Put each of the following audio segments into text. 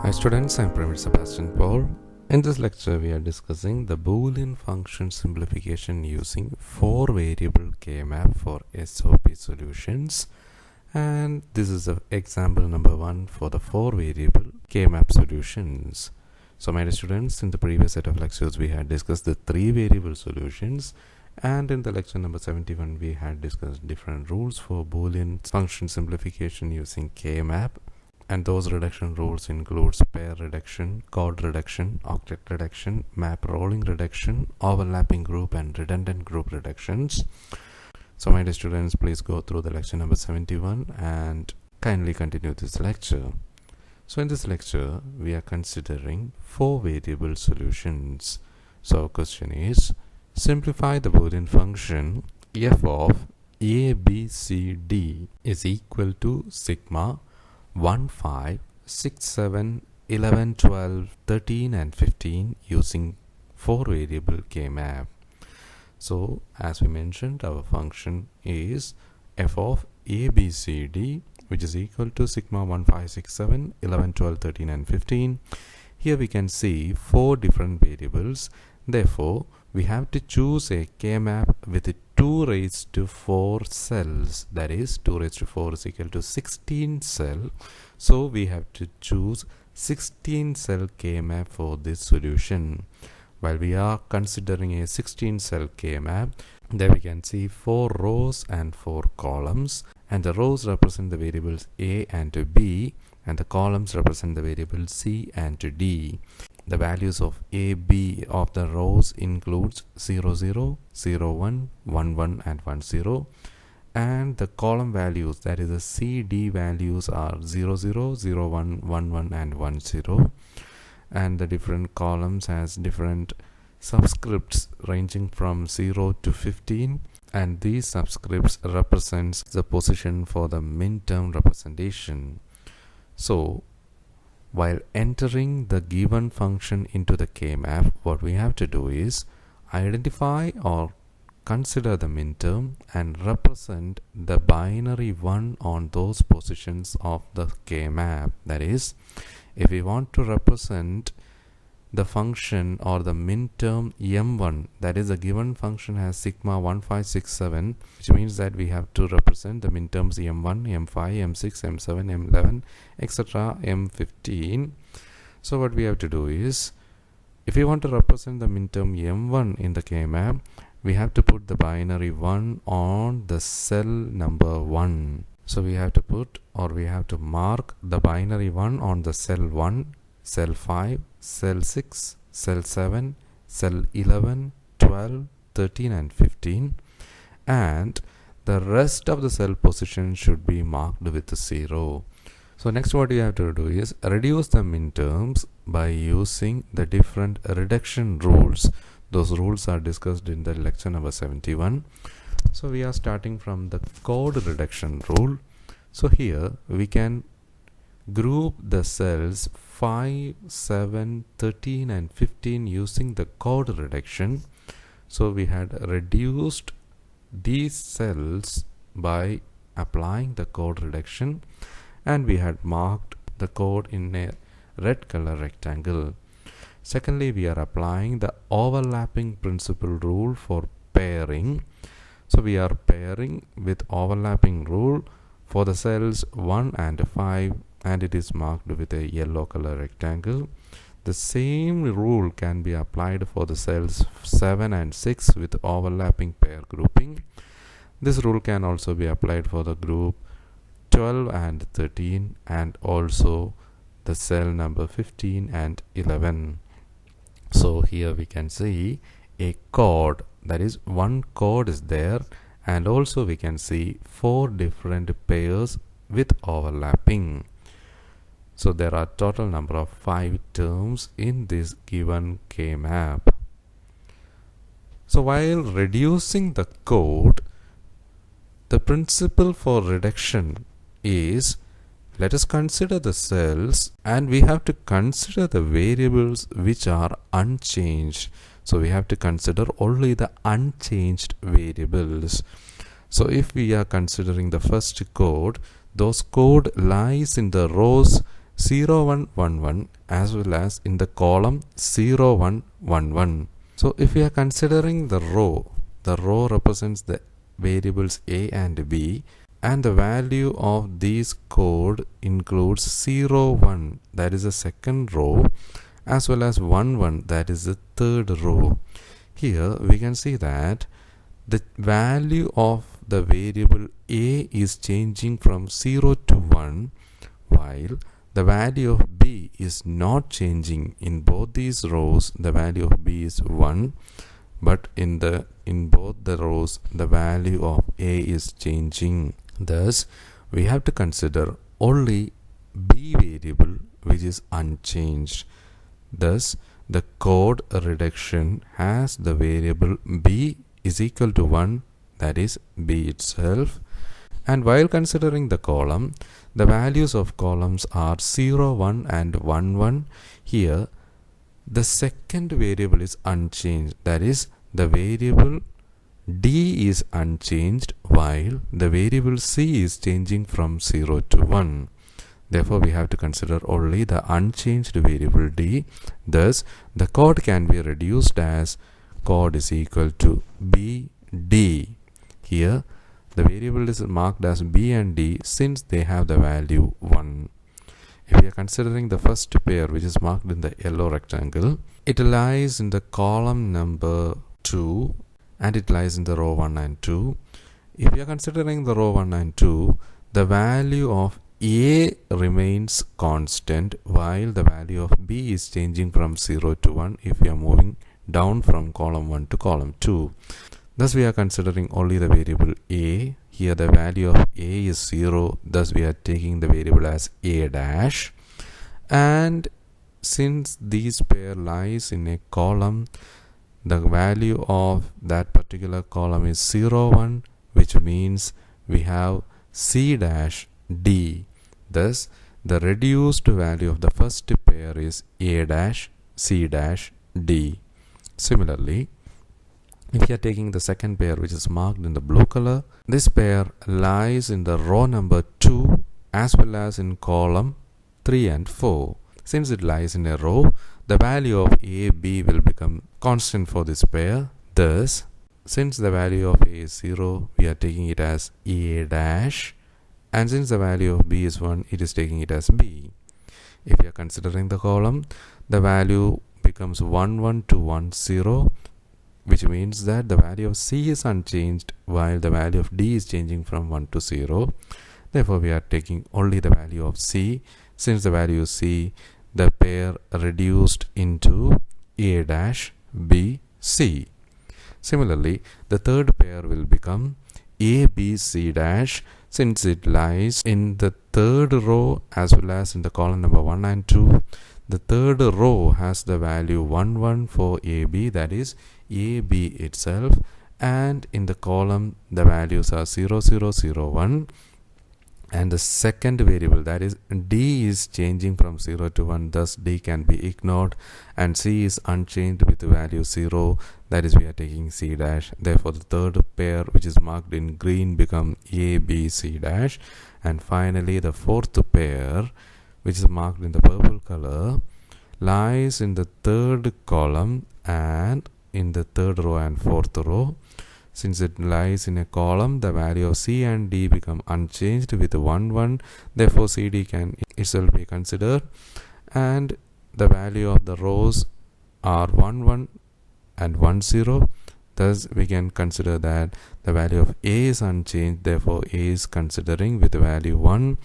Hi students, I am Premier Sebastian Paul. In this lecture, we are discussing the Boolean function simplification using 4-variable K-map for SOP solutions. And this is example number 1 for the 4-variable K-map solutions. So my dear students, in the previous set of lectures, we had discussed the 3-variable solutions. And in the lecture number 71, we had discussed different rules for Boolean function simplification using K-map. And those reduction rules includes pair reduction, chord reduction, octet reduction, map rolling reduction, overlapping group and redundant group reductions. So my dear students, please go through the lecture number 71 and kindly continue this lecture. So in this lecture, we are considering 4-variable solutions. So our question is, simplify the Boolean function f of a, b, c, d is equal to sigma 1, 5, 6, 7, 11, 12, 13 and 15 using 4-variable K-map. So as we mentioned, our function is f of a, b, c, d, which is equal to sigma 1, 5, 6, 7, 11, 12, 13 and 15. Here we can see 4 different variables. Therefore, we have to choose a K-map with 2 raised to 4 cells. That is, 2 raised to 4 is equal to 16 cell. So we have to choose 16 cell K-map for this solution. While we are considering a 16 cell K-map, there we can see 4 rows and 4 columns. And the rows represent the variables a and b, and the columns represent the variables c and d. The values of a, b of the rows includes 0, 0, 0, 1, 1, 1 and 1, 0. And the column values, that is the c, d values are 0, 0, 0, 1, 1, 1 and 1, 0. And the different columns has different subscripts ranging from 0 to 15. And these subscripts represents the position for the min-term representation. So, while entering the given function into the K-map, what we have to do is identify or consider the min-term and represent the binary 1 on those positions of the K-map. That is, if we want to represent the function or the min-term m1, that is, the given function has sigma 1, 5, 6, 7, which means that we have to represent the min-terms m1, m5, m6, m7, m11, etc., m15. So what we have to do is, if we want to represent the min-term m1 in the K-map, we have to put the binary 1 on the cell number 1. So we have to put, or we have to mark the binary 1 on the cell 1, cell 5, cell 6, cell 7, cell 11, 12, 13 and 15, and the rest of the cell position should be marked with 0. So next what you have to do is reduce the min-terms by using the different reduction rules. Those rules are discussed in the lecture number 71. So we are starting from the chord reduction rule. So here we can group the cells 5, 7, 13 and 15 using the chord reduction. So we had reduced these cells by applying the chord reduction, and we had marked the chord in a red color rectangle. Secondly, we are applying the overlapping principle rule for pairing. So we are pairing with overlapping rule for the cells 1 and 5, and it is marked with a yellow color rectangle. The same rule can be applied for the cells 7 and 6 with overlapping pair grouping. This rule can also be applied for the group 12 and 13, and also the cell number 15 and 11. So here we can see a chord, that is, one chord is there, and also we can see 4 different pairs with overlapping. So there are total number of 5 terms in this given K-map. So while reducing the chord, the principle for reduction is, let us consider the cells and we have to consider the variables which are unchanged. So we have to consider only the unchanged variables. So if we are considering the first chord, those chord lies in the rows 0 1 1 1 as well as in the column 0 1 1 1. So if we are considering the row represents the variables a and b, and the value of these code includes 0 1, that is the second row, as well as 1 1, that is the third row. Here we can see that the value of the variable a is changing from 0 to 1, while the value of b is not changing. In both these rows the value of b is 1, but in both the rows the value of a is changing. Thus we have to consider only b variable which is unchanged. Thus the code reduction has the variable b is equal to 1, that is b itself. And while considering the column, the values of columns are 0 1 and 1 1. Here the second variable is unchanged, that is the variable d is unchanged, while the variable c is changing from 0 to 1. Therefore we have to consider only the unchanged variable d. Thus the code can be reduced as code is equal to bd. Here the variable is marked as b and d since they have the value 1. If we are considering the first pair, which is marked in the yellow rectangle, it lies in the column number 2 and it lies in the row 1 and 2. If we are considering the row 1 and 2, the value of a remains constant while the value of b is changing from 0 to 1 if we are moving down from column 1 to column 2. Thus we are considering only the variable a. Here the value of a is 0, thus we are taking the variable as a dash. And since these pair lies in a column, the value of that particular column is 0 1, which means we have c dash d. Thus the reduced value of the first pair is a dash c dash d. Similarly, if you are taking the second pair, which is marked in the blue color, this pair lies in the row number 2 as well as in column 3 and 4. Since it lies in a row, the value of a, b will become constant for this pair. Thus, since the value of a is 0, we are taking it as a dash, and since the value of b is 1, it is taking it as b. If we are considering the column, the value becomes 1 1 to 1 0, which means that the value of c is unchanged while the value of d is changing from 1 to 0. Therefore we are taking only the value of c. Since the value is c, the pair reduced into a dash b c. Similarly, the third pair will become a b c dash, since it lies in the third row as well as in the column number 1 and 2. The third row has the value 1 1 for ab, that is ab itself, and in the column the values are 0 0 0 1, and the second variable, that is d, is changing from 0 to 1, thus d can be ignored, and c is unchanged with the value 0, that is we are taking c dash. Therefore the third pair, which is marked in green, become a b c dash. And finally the fourth pair, which is marked in the purple color, lies in the third column and in the third row and fourth row. Since it lies in a column, the value of c and d become unchanged with 1 1. Therefore cd can itself be considered, and the value of the rows are 1 1 and 1 0. Thus we can consider that the value of a is unchanged, therefore a is considering with the value 1.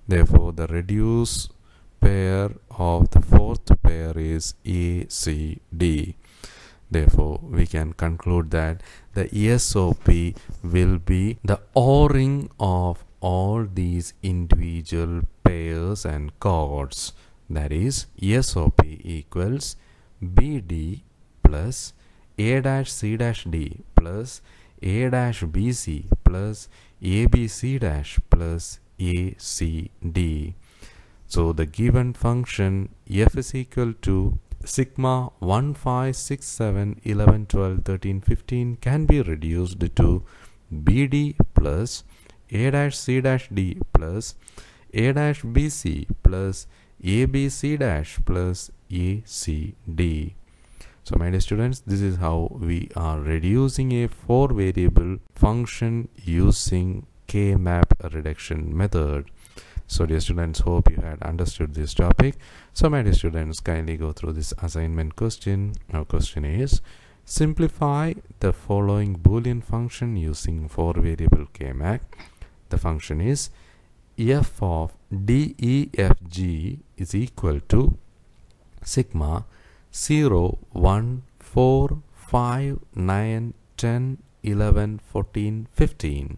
Therefore the reduced pair of the fourth pair is a c d. Therefore we can conclude that the ESOP will be the OR-ing of all these individual pairs and chords. That is, ESOP equals BD plus A dash C dash D plus A dash BC plus ABC dash plus ACD. So the given function f is equal to sigma 1 5 6 7 11 12 13 15 can be reduced to BD plus A dash C dash D plus A dash BC plus ABC dash plus ACD. So my dear students, this is how we are reducing a 4-variable function using K-map reduction method. So dear students, hope you had understood this topic. So my dear students, kindly go through this assignment question. Our question is, simplify the following Boolean function using 4-variable K-map. The function is f of DEFG is equal to sigma 0, 1, 4, 5, 9, 10, 11, 14, 15.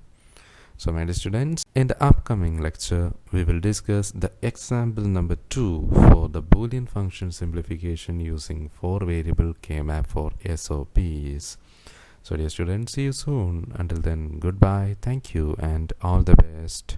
So my dear students, in the upcoming lecture, we will discuss the example number 2 for the Boolean function simplification using 4-variable K-map for SOPs. So dear students, see you soon. Until then, goodbye, thank you, and all the best.